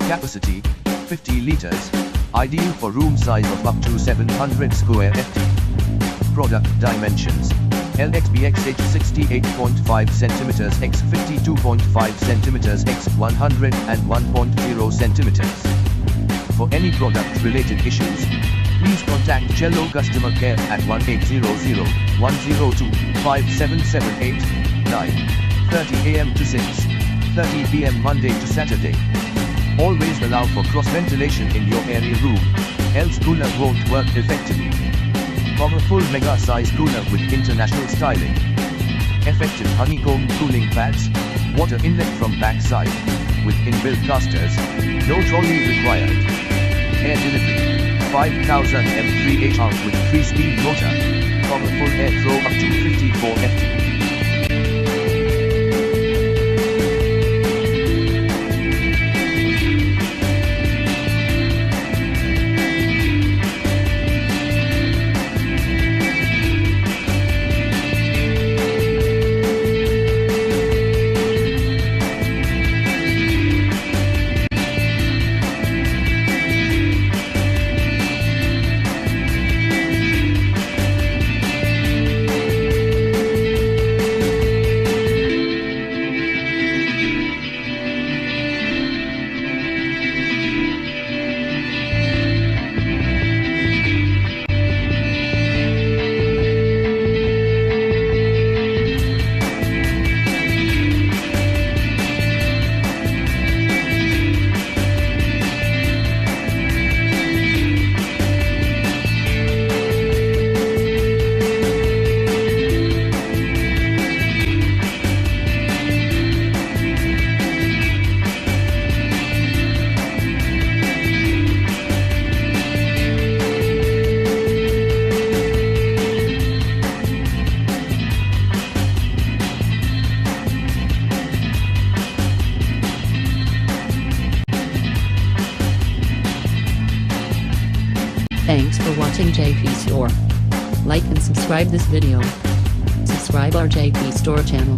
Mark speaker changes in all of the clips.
Speaker 1: Capacity 50 liters. Ideal for room size of up to 700 square ft. Product dimensions: LxBxH 68.5 cm x 52.5 cm x 101.0 cm. For any product related issues, please contact Cello Customer Care at 1800-102-5778, 9:30 am to 6:30 pm Monday to Saturday. Always allow for cross-ventilation in your area room, else cooler won't work effectively. Powerful mega-size cooler with international styling. Effective honeycomb cooling pads, water inlet from backside, with inbuilt castors, no trolley required. Air delivery, 5000 m3HR with 3-speed motor, powerful airflow up to 54 ft.
Speaker 2: Thanks for watching JP Store. Like and subscribe this video. Subscribe our JP Store channel.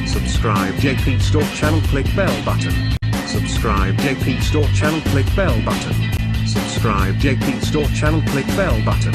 Speaker 3: Subscribe JP Store channel, click bell button. Subscribe JP Store channel, click bell button. Subscribe JP Store channel, click bell button.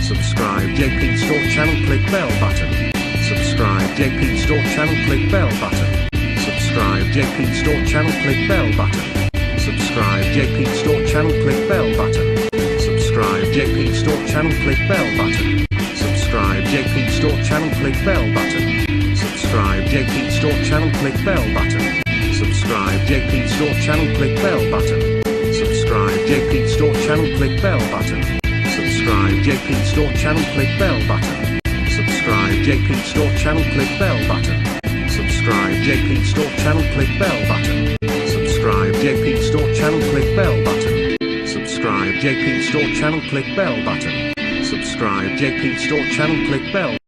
Speaker 3: Subscribe JP Store channel, click bell button. Subscribe JP Store channel, click bell button. Subscribe JP Store channel, click bell button. Subscribe JP Store channel, click bell button. Subscribe JP Store channel, click bell button. Subscribe JP Store channel, click bell button. Subscribe JP Store channel, click bell button. Subscribe JP Store channel, click bell button. Subscribe JP Store channel, click bell button. Subscribe JP Store channel, click bell button. Subscribe JP Store channel, click bell button. Subscribe JP Store channel, click bell button. Subscribe JP Store channel, click bell button. Subscribe JP Store channel, click bell button. Subscribe JP Store channel, click bell.